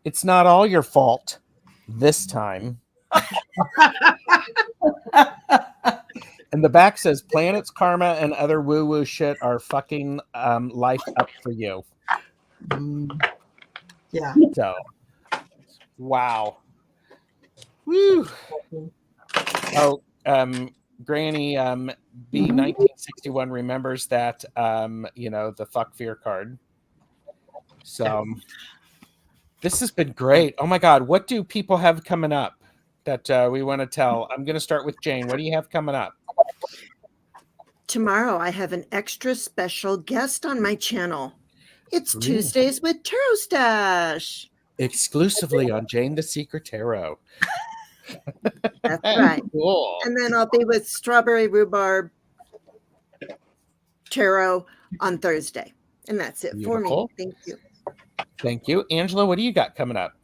"It's not all your fault this time." And the back says, "Planets, karma, and other woo-woo shit are fucking life up for you." Yeah. So, wow. Woo. Oh, Granny B1961 remembers that the fuck fear card. So this has been great. Oh my god, what do people have coming up that we want to tell? I'm going to start with Jane. What do you have coming up? Tomorrow, I have an extra special guest on my channel. It's Ooh. Tuesdays with Tarot Stash. Exclusively on Jane the Secret Tarot. That's right. Cool. And then I'll be with Strawberry Rhubarb Tarot on Thursday. And that's it for me. Beautiful. Thank you. Thank you. Angela, what do you got coming up?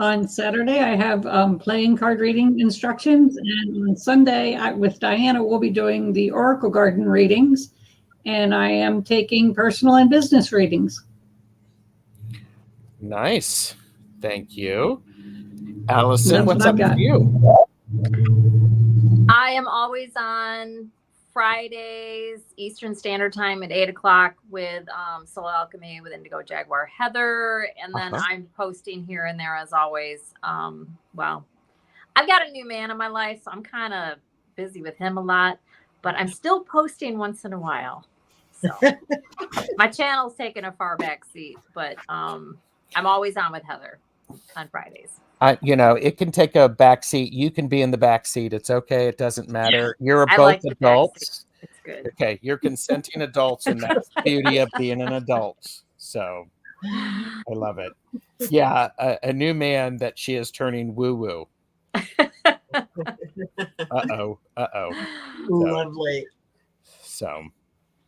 On Saturday, I have playing card reading instructions. And on Sunday, with Diana, we'll be doing the Oracle Garden readings. And I am taking personal and business readings. Nice. Thank you. Allison, That's what's what up I've got. for you? I am always on Fridays, Eastern Standard Time at 8 o'clock with Soul Alchemy with Indigo Jaguar Heather. And then I'm posting here and there as always. Well, I've got a new man in my life, so I'm kind of busy with him a lot, but I'm still posting once in a while. So my channel's taking a far back seat, but I'm always on with Heather on Fridays. It can take a back seat. You can be in the back seat. It's okay. It doesn't matter. You're I both like the back seat. adults. It's good. Okay, you're consenting adults, and that's the beauty of being an adult. So I love it. Yeah, a new man that she is turning woo-woo. Uh-oh. Lovely. So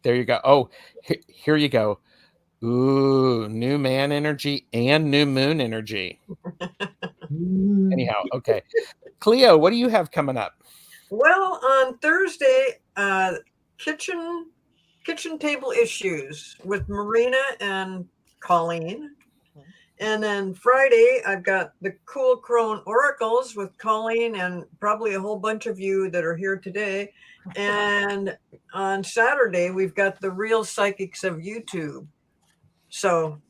there you go. Oh, here you go. Ooh, new man energy and new moon energy. Anyhow, okay. Cleo, what do you have coming up? Well, on Thursday, kitchen table issues with Marina and Colleen. And then Friday, I've got the Cool Crone Oracles with Colleen and probably a whole bunch of you that are here today. And on Saturday, we've got the Real Psychics of YouTube. So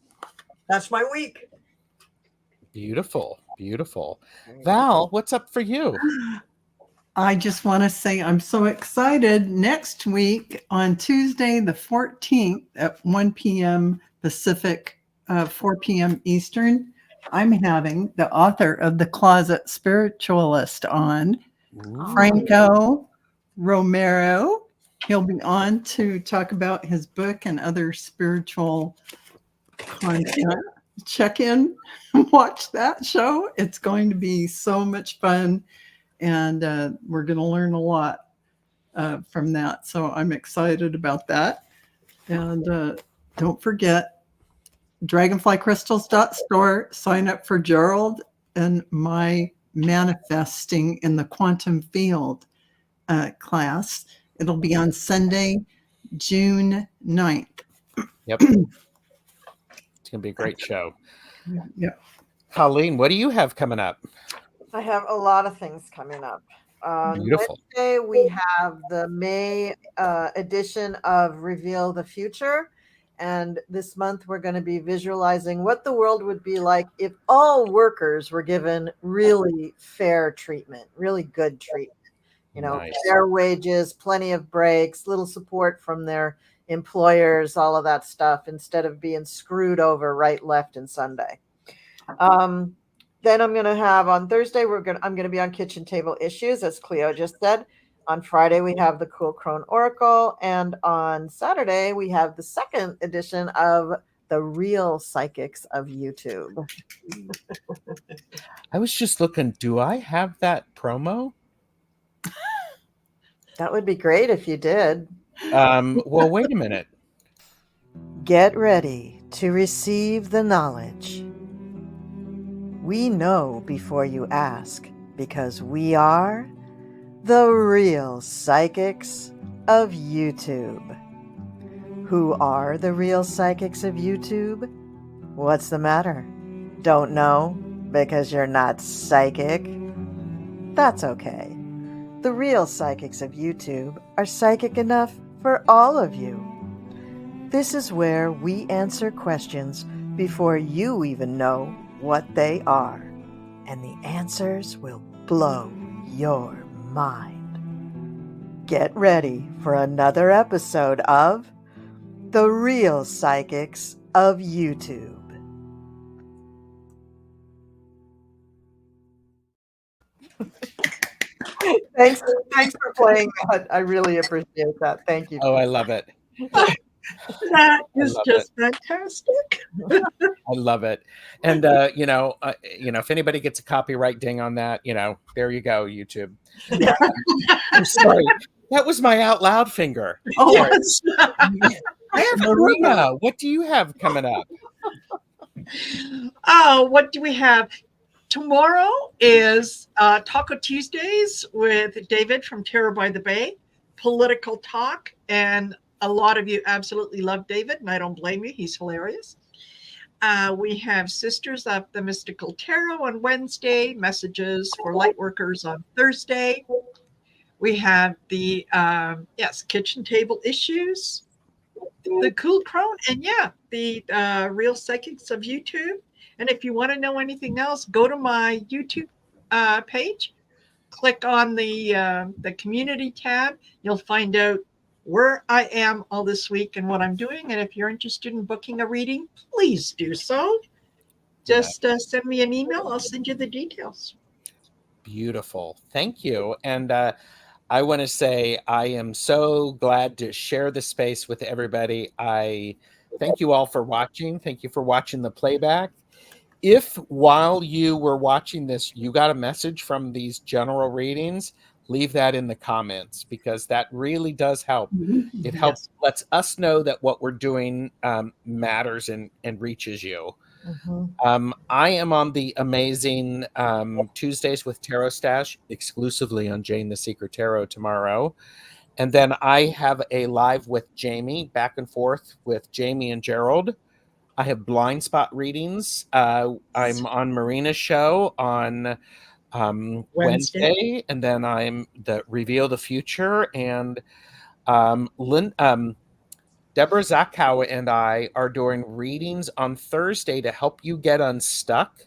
that's my week. Beautiful, beautiful. Val, what's up for you? I just want to say I'm so excited. Next week on Tuesday, the 14th at 1 p.m. Pacific, 4 p.m. Eastern, I'm having the author of The Closet Spiritualist on, Franco Romero. He'll be on to talk about his book and other spiritual content. Check in, watch that show. It's going to be so much fun. And we're going to learn a lot from that. So I'm excited about that. And don't forget, dragonflycrystals.store. Sign up for Gerald and my manifesting in the quantum field class. It'll be on Sunday, June 9th. Yep. It's going to be a great show. Yeah. Colleen, what do you have coming up? I have a lot of things coming up. Beautiful. Wednesday, we have the May edition of Reveal the Future. And this month, we're going to be visualizing what the world would be like if all workers were given really fair treatment, really good treatment. Nice. Fair wages, plenty of breaks, little support from their employers, all of that stuff, instead of being screwed over right, left, and Sunday. Then I'm going to have on Thursday, I'm going to be on kitchen table issues, as Cleo just said. On Friday, we have the Cool Crone Oracle. And on Saturday, we have the second edition of the Real Psychics of YouTube. I was just looking, do I have that promo? That would be great if you did. Well, wait a minute. Get ready to receive the knowledge. We know before you ask, because we are the Real Psychics of YouTube. Who are the Real Psychics of YouTube? What's the matter? Don't know because you're not psychic? That's okay. The Real Psychics of YouTube are psychic enough for all of you. This is where we answer questions before you even know what they are, and the answers will blow your mind. Get ready for another episode of The Real Psychics of YouTube. Thanks for playing that. I really appreciate that. Thank you. Oh, I love it. That is just fantastic. I love it. And if anybody gets a copyright ding on that, there you go, YouTube. I'm sorry. That was my out loud finger. Oh, yes. Maria, what do you have coming up? Oh, what do we have? Tomorrow is Taco Tuesdays with David from Terror by the Bay, political talk, and a lot of you absolutely love David, and I don't blame you. He's hilarious. We have Sisters of the Mystical Tarot on Wednesday, messages for light workers on Thursday. We have the, kitchen table issues, the Cool Crone, and the Real Psychics of YouTube. And if you want to know anything else, go to my YouTube page, click on the community tab. You'll find out where I am all this week and what I'm doing. And if you're interested in booking a reading, please do so. just send me an email. I'll send you the details. Beautiful. Thank you. And I want to say I am so glad to share the space with everybody. I thank you all for watching. Thank you for watching the playback. If while you were watching this, you got a message from these general readings, leave that in the comments, because that really does help. It helps, lets us know that what we're doing matters and reaches you. I am on the amazing Tuesdays with Tarot Stash exclusively on Jane the Secret Tarot tomorrow. And then I have a live with Jamie, back and forth with Jamie and Gerald. I have blind spot readings. I'm on Marina's show on Wednesday, and then I'm the Reveal the Future, and Deborah Zachow and I are doing readings on Thursday to help you get unstuck.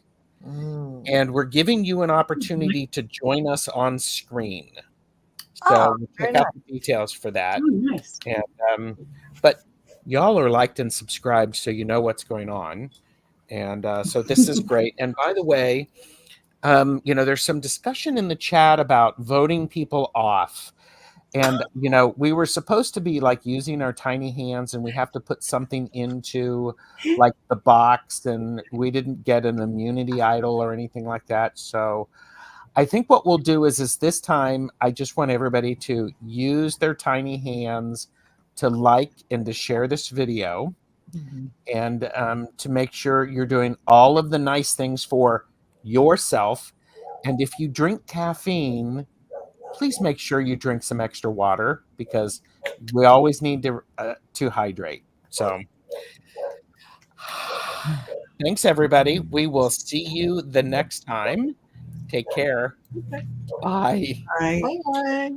And we're giving you an opportunity to join us on screen. So check out the details for that. Oh, nice. And but y'all are liked and subscribed, so you know what's going on. And so this is great. And by the way, there's some discussion in the chat about voting people off. And, we were supposed to be like using our tiny hands, and we have to put something into like the box, and we didn't get an immunity idol or anything like that. So I think what we'll do is this time, I just want everybody to use their tiny hands to like and to share this video, and to make sure you're doing all of the nice things for yourself. And if you drink caffeine, please make sure you drink some extra water, because we always need to hydrate. So thanks, everybody. We will see you the next time. Take care. Bye. Bye.